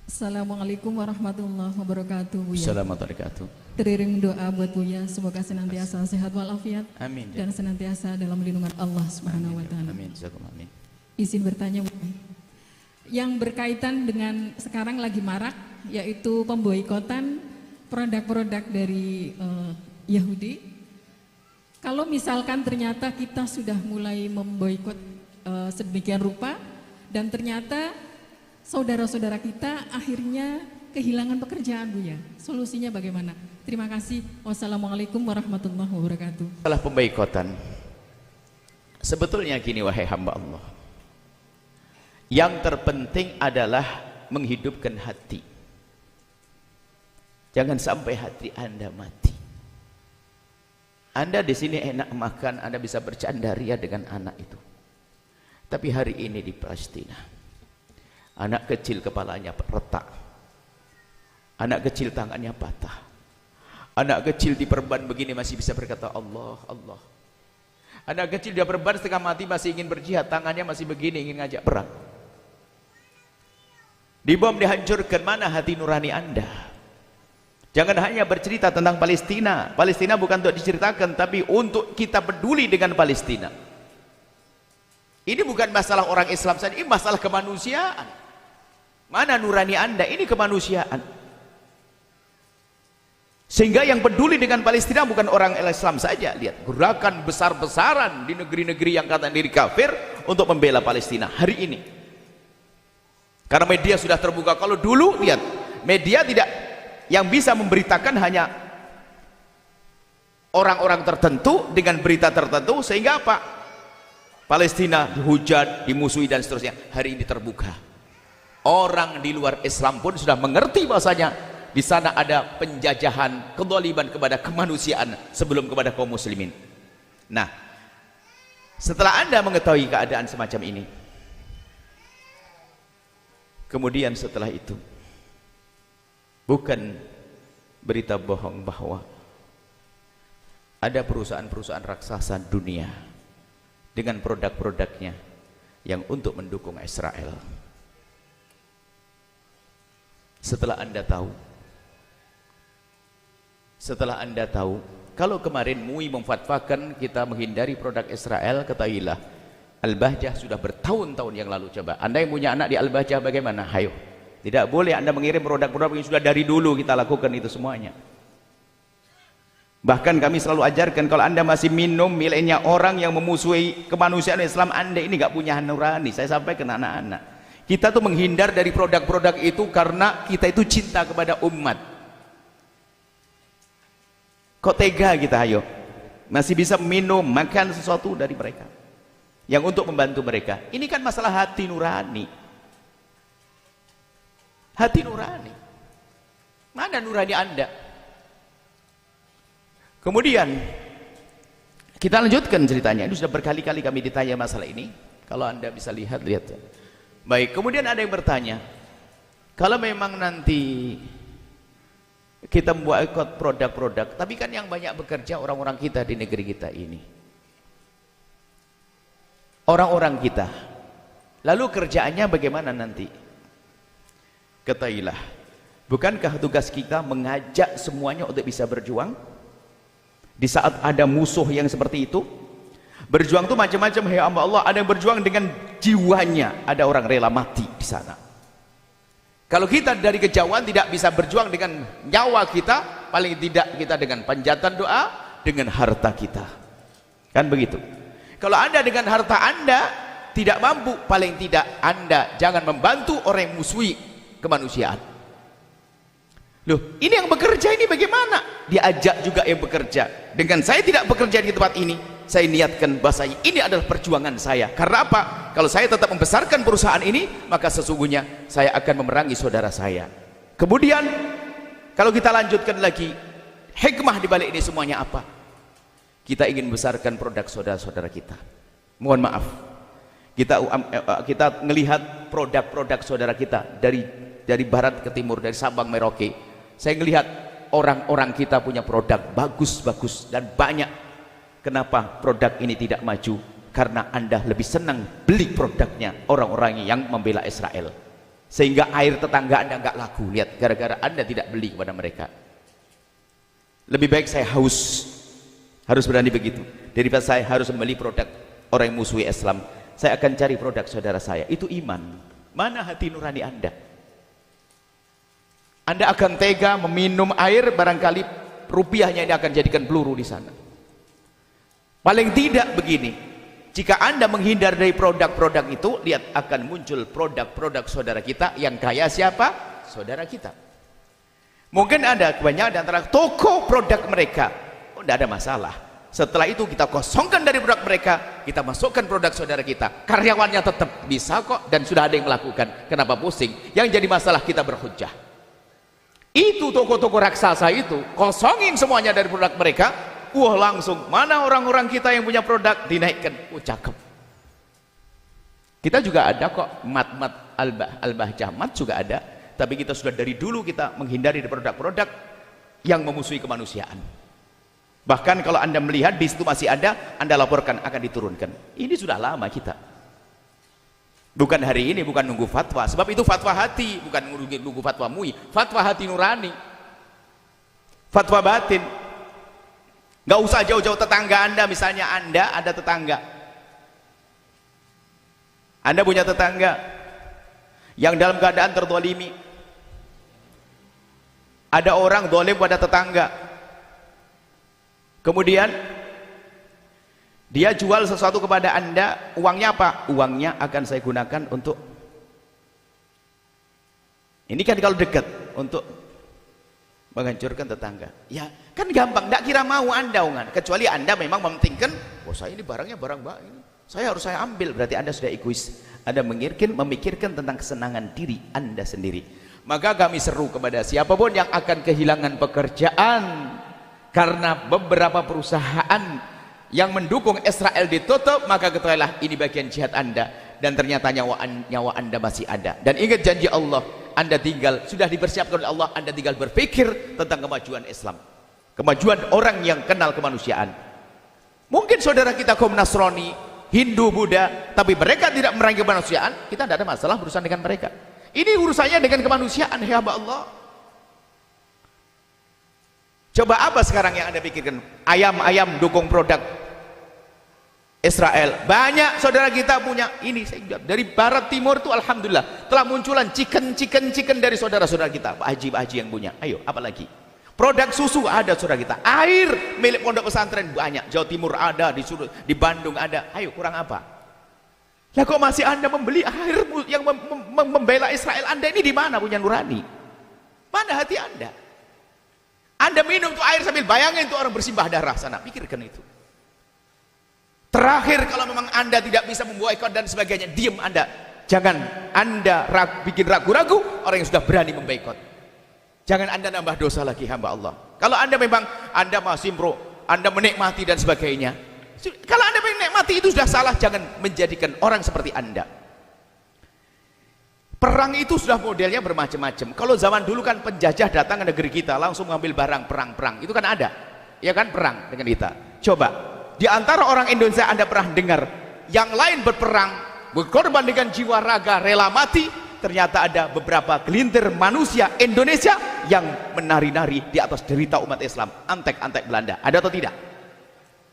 Assalamualaikum warahmatullahi wabarakatuh, Buya. Assalamualaikum warahmatullahi wabarakatuh. Teriring doa buat Buya, semoga senantiasa sehat walafiat Amin. dan senantiasa dalam lindungan Allah Subhanahu wa taala. Amin. Amin. Izin bertanya, Buya. Yang berkaitan dengan sekarang lagi marak, yaitu pemboikotan produk-produk dari Yahudi. Kalau misalkan ternyata kita sudah mulai memboikot sedemikian rupa dan ternyata saudara-saudara kita akhirnya kehilangan pekerjaan, Buya. Solusinya bagaimana? Terima kasih. Wassalamualaikum warahmatullahi wabarakatuh. Salah pemboikotan. Sebetulnya gini, wahai hamba Allah. Yang terpenting adalah menghidupkan hati. Jangan sampai hati Anda mati. Anda di sini enak makan, Anda bisa bercanda ria dengan anak itu. Tapi hari ini di Palestina, anak kecil kepalanya retak, anak kecil tangannya patah, anak kecil diperban begini masih bisa berkata Allah, Allah. Anak kecil dia perban setengah mati masih ingin berjihad, tangannya masih begini ingin ngajak perang. Dibom, dihancurkan. Mana hati nurani Anda? Jangan hanya bercerita tentang Palestina. Palestina bukan untuk diceritakan, tapi untuk kita peduli dengan Palestina. Ini bukan masalah orang Islam saja, ini masalah kemanusiaan. Mana nurani Anda? Ini kemanusiaan. Sehingga yang peduli dengan Palestina bukan orang Islam saja. Lihat, gerakan besar-besaran di negeri-negeri yang kata diri kafir untuk membela Palestina hari ini. Karena media sudah terbuka. Kalau dulu, lihat, media tidak, yang bisa memberitakan hanya orang-orang tertentu dengan berita tertentu, sehingga apa? Palestina dihujat, dimusuhi dan seterusnya. Hari ini terbuka. Orang di luar Islam pun sudah mengerti bahwasanya di sana ada penjajahan, kezaliman kepada kemanusiaan sebelum kepada kaum muslimin. Nah, setelah Anda mengetahui keadaan semacam ini, kemudian setelah itu, bukan berita bohong bahwa ada perusahaan-perusahaan raksasa dunia dengan produk-produknya yang untuk mendukung Israel. Setelah Anda tahu, kalau kemarin MUI memfatwakan kita menghindari produk Israel, ketahuilah Al-Bahjah sudah bertahun-tahun yang lalu. Coba Anda yang punya anak di Al-Bahjah bagaimana? Hayo, tidak boleh Anda mengirim produk-produk yang sudah dari dulu kita lakukan itu semuanya. Bahkan kami selalu ajarkan, kalau Anda masih minum miliknya orang yang memusuhi kemanusiaan Islam, Anda ini gak punya nurani. Saya sampaikan anak-anak, kita tuh menghindar dari produk-produk itu karena kita itu cinta kepada umat. Kok tega kita, ayo masih bisa minum, makan sesuatu dari mereka yang untuk membantu mereka. Ini kan masalah hati nurani. Hati nurani, mana nurani Anda? Kemudian kita lanjutkan ceritanya. Ini sudah berkali-kali kami ditanya masalah ini. Kalau Anda bisa lihat. Baik, kemudian ada yang bertanya, kalau memang nanti kita memboikot produk-produk, tapi kan yang banyak bekerja orang-orang kita di negeri kita ini, orang-orang kita, lalu kerjaannya bagaimana nanti? Ketahuilah, bukankah tugas kita mengajak semuanya untuk bisa berjuang di saat ada musuh yang seperti itu? Berjuang itu macam-macam, ya Allah. Ada yang berjuang dengan jiwanya, ada orang rela mati di sana. Kalau kita dari kejauhan tidak bisa berjuang dengan nyawa kita, paling tidak kita dengan panjatan doa, dengan harta kita, kan begitu. Kalau Anda dengan harta Anda tidak mampu, paling tidak Anda jangan membantu orang yang musuhi kemanusiaan. Loh, ini yang bekerja ini bagaimana? Diajak juga yang bekerja. Dengan saya tidak bekerja di tempat ini, saya niatkan bahasanya ini adalah perjuangan saya. Karena apa? Kalau saya tetap membesarkan perusahaan ini, maka sesungguhnya saya akan memerangi saudara saya. Kemudian kalau kita lanjutkan lagi, hikmah di balik ini semuanya apa? Kita ingin membesarkan produk saudara-saudara kita. Mohon maaf, kita melihat produk-produk saudara kita dari barat ke timur, dari Sabang Merauke. Saya melihat orang-orang kita punya produk bagus-bagus dan banyak. Kenapa produk ini tidak maju? Karena Anda lebih senang beli produknya orang-orang yang membela Israel. sehingga air tetangga Anda nggak laku, lihat, gara-gara Anda tidak beli kepada mereka. Lebih baik saya haus, harus berani begitu, daripada saya harus membeli produk orang yang musuhi Islam. Saya akan cari produk saudara saya. Itu iman. Mana hati nurani Anda? Anda akan tega meminum air, barangkali rupiahnya ini akan jadikan peluru di sana. Paling tidak begini, jika Anda menghindar dari produk-produk itu, lihat akan muncul produk-produk saudara kita yang kaya siapa? Saudara kita. Mungkin ada kebanyakan di antara toko produk mereka, oh, tidak ada masalah. Setelah itu kita kosongkan dari produk mereka, kita masukkan produk saudara kita. Karyawannya tetap bisa kok, dan sudah ada yang melakukan. Kenapa pusing? Yang jadi masalah kita berhujjah. Itu toko-toko raksasa itu, kosongin semuanya dari produk mereka. Wah, langsung mana orang-orang kita yang punya produk dinaikkan. Oh, cakep. Kita juga ada kok mat-mat al-bahjah, mat juga ada. Tapi kita sudah dari dulu kita menghindari dari produk-produk yang memusuhi kemanusiaan. Bahkan kalau Anda melihat di situ masih ada, Anda laporkan, akan diturunkan. Ini sudah lama kita. Bukan hari ini, bukan nunggu fatwa. Sebab itu fatwa hati, bukan nunggu fatwa MUI. Fatwa hati nurani. Fatwa batin. Gak usah jauh-jauh tetangga Anda, misalnya Anda ada tetangga, Anda punya tetangga yang dalam keadaan terzalimi. Ada orang zalim pada tetangga, kemudian dia jual sesuatu kepada Anda, uangnya apa? Uangnya akan saya gunakan untuk, ini kan kalau dekat, untuk menghancurkan tetangga. Ya kan gampang, tidak kira mau Anda ungan, kecuali Anda memang mementingkan, oh saya ini barangnya barang ini, saya harus saya ambil. Berarti Anda sudah egois, Anda memikirkan tentang kesenangan diri Anda sendiri. Maka kami seru kepada siapapun yang akan kehilangan pekerjaan karena beberapa perusahaan yang mendukung Israel ditutup, maka ketahuilah ini bagian jihad Anda, dan ternyata nyawa Anda masih ada. Dan ingat janji Allah, Anda tinggal, sudah dipersiapkan oleh Allah, Anda tinggal berpikir tentang kemajuan Islam, kemajuan orang yang kenal kemanusiaan. Mungkin saudara kita kaum Nasrani, Hindu, Buddha, tapi mereka tidak merangi kemanusiaan, kita tidak ada masalah berurusan dengan mereka. Ini urusannya dengan kemanusiaan, ya Allah. Coba apa sekarang yang Anda pikirkan? Ayam-ayam dukung produk Israel. Banyak saudara kita punya ini. Dari barat timur itu alhamdulillah telah munculan chicken dari saudara-saudara kita, Pak Haji yang punya. Ayo, apalagi produk susu ada saudara kita, air milik pondok pesantren banyak, Jawa Timur ada, di Bandung ada. Ayo, kurang apa? Lah kok masih Anda membeli air yang membela Israel? Anda ini di mana punya nurani? Mana hati Anda? Anda minum tuh air sambil bayangin tuh orang bersimbah darah sana, pikirkan itu. Terakhir, kalau memang Anda tidak bisa memboikot dan sebagainya, diam Anda. Jangan Anda bikin ragu-ragu orang yang sudah berani memboikot. Jangan Anda nambah dosa lagi, hamba Allah. Kalau Anda memang Anda masih Anda menikmati dan sebagainya, kalau Anda menikmati itu sudah salah. Jangan menjadikan orang seperti Anda. Perang itu sudah modelnya bermacam-macam. Kalau zaman dulu kan penjajah datang ke negeri kita langsung mengambil barang, perang, itu kan ada, ya kan, perang dengan kita. Coba di antara orang Indonesia Anda pernah dengar yang lain berperang, berkorban dengan jiwa raga, rela mati, ternyata ada beberapa gelintir manusia Indonesia yang menari-nari di atas derita umat Islam, antek-antek Belanda. Ada atau tidak?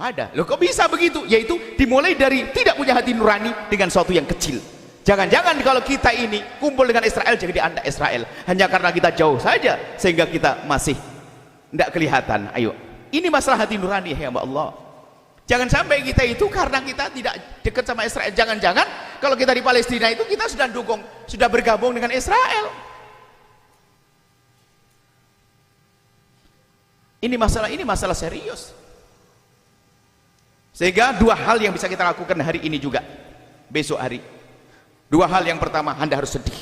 Ada. Loh, kok bisa begitu? Yaitu dimulai dari tidak punya hati nurani dengan sesuatu yang kecil. Jangan-jangan kalau kita ini kumpul dengan Israel jadi antek Israel hanya karena kita jauh saja sehingga kita masih tidak kelihatan. Ayo, ini masalah hati nurani, ya Allah. Jangan sampai kita itu karena kita tidak dekat sama Israel. Jangan-jangan kalau kita di Palestina itu kita sudah sudah bergabung dengan Israel. Ini masalah serius. Sehingga dua hal yang bisa kita lakukan hari ini juga, besok hari. Dua hal. Yang pertama, Anda harus sedih.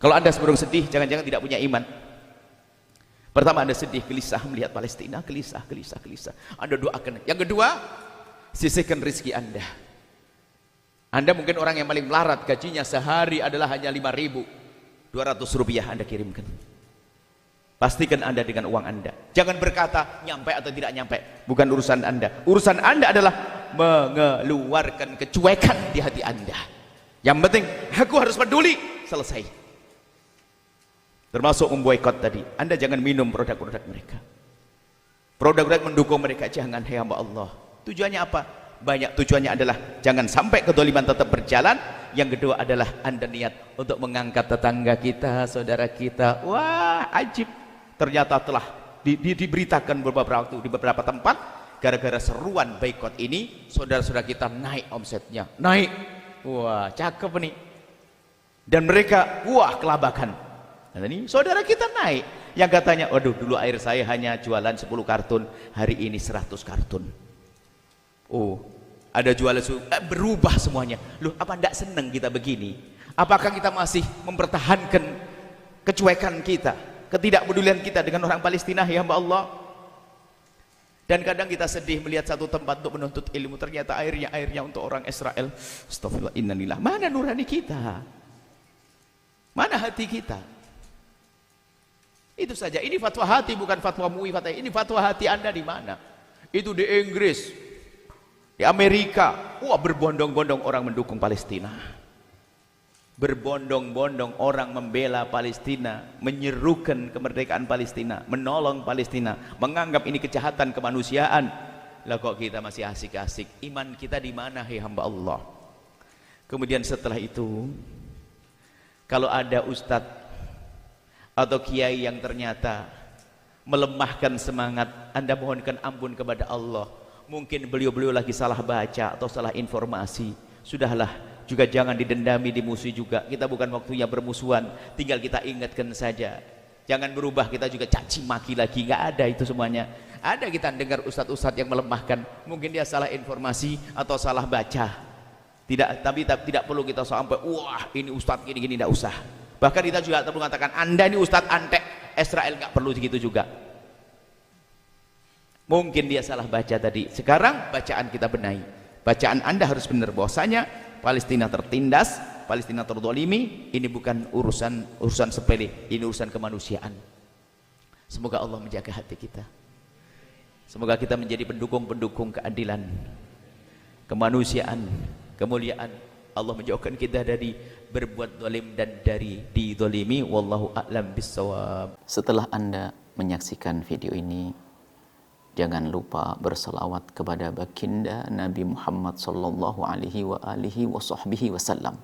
Kalau Anda sebelum sedih, jangan-jangan tidak punya iman. Pertama, Anda sedih, gelisah melihat Palestina, gelisah. Anda doakan. Yang kedua, sisihkan rezeki Anda. Anda mungkin orang yang paling melarat, gajinya sehari adalah hanya 5.200 rupiah Anda kirimkan. Pastikan Anda dengan uang Anda. Jangan berkata nyampe atau tidak nyampe, bukan urusan Anda. Urusan Anda adalah mengeluarkan kecuekan di hati Anda. Yang penting, aku harus peduli, selesai. Termasuk memboikot tadi. Anda jangan minum produk-produk mereka. Produk-produk mendukung mereka, jangan, hai hamba Allah. Tujuannya apa? Banyak tujuannya adalah jangan sampai kedoliman tetap berjalan. Yang kedua adalah Anda niat untuk mengangkat tetangga kita, saudara kita. Wah, ajib. Ternyata telah diberitakan beberapa waktu di beberapa tempat, gara-gara seruan boikot ini, saudara-saudara kita naik omsetnya, naik. Wah, cakep nih. Dan mereka, wah, kelabakan. Nah, ini saudara kita naik. Yang katanya, waduh, dulu air saya hanya jualan 10 kartun, hari ini 100 kartun. Oh, ada jualan berubah semuanya. Loh, apa enggak senang kita begini? Apakah kita masih mempertahankan kecuekan kita, ketidakpedulian kita dengan orang Palestina, ya hamba Allah? Dan kadang kita sedih melihat satu tempat untuk menuntut ilmu, ternyata airnya untuk orang Israel. Astagfirullah, innalillah. Mana nurani kita? Mana hati kita? Itu saja. Ini fatwa hati, bukan fatwa MUI. Ini fatwa hati Anda di mana? Itu di Inggris, di Amerika. Wah, berbondong-bondong orang mendukung Palestina. Berbondong-bondong orang membela Palestina, menyerukan kemerdekaan Palestina, menolong Palestina, menganggap ini kejahatan kemanusiaan. Lah kok kita masih asik-asik? Iman kita di mana, hai hamba Allah? Kemudian setelah itu, kalau ada ustadz atau kiai yang ternyata melemahkan semangat, Anda mohonkan ampun kepada Allah. Mungkin beliau-beliau lagi salah baca atau salah informasi. Sudahlah, juga jangan didendami, dimusuhi juga. Kita bukan waktunya bermusuhan, tinggal kita ingatkan saja. Jangan berubah, kita juga caci maki lagi, nggak ada itu semuanya. Ada kita dengar ustadz-ustadz yang melemahkan, mungkin dia salah informasi atau salah baca. Tapi tidak perlu kita sampai, wah ini ustadz gini-gini, tidak usah. Bahkan kita juga perlu mengatakan, Anda ini ustadz antek Israel, nggak perlu segitu juga. Mungkin dia salah baca tadi. Sekarang bacaan kita benahi. Bacaan Anda harus benar, bahwasanya Palestina tertindas, Palestina terdolimi. Ini bukan urusan sepele, ini urusan kemanusiaan. Semoga Allah menjaga hati kita. Semoga kita menjadi pendukung-pendukung keadilan, kemanusiaan, kemuliaan. Allah menjauhkan kita dari berbuat zalim dan dari didolimi. Wallahu a'lam bissawab. Setelah Anda menyaksikan video ini, jangan lupa berselawat kepada baginda Nabi Muhammad sallallahu alaihi wa alihi wa sahbihi wasallam.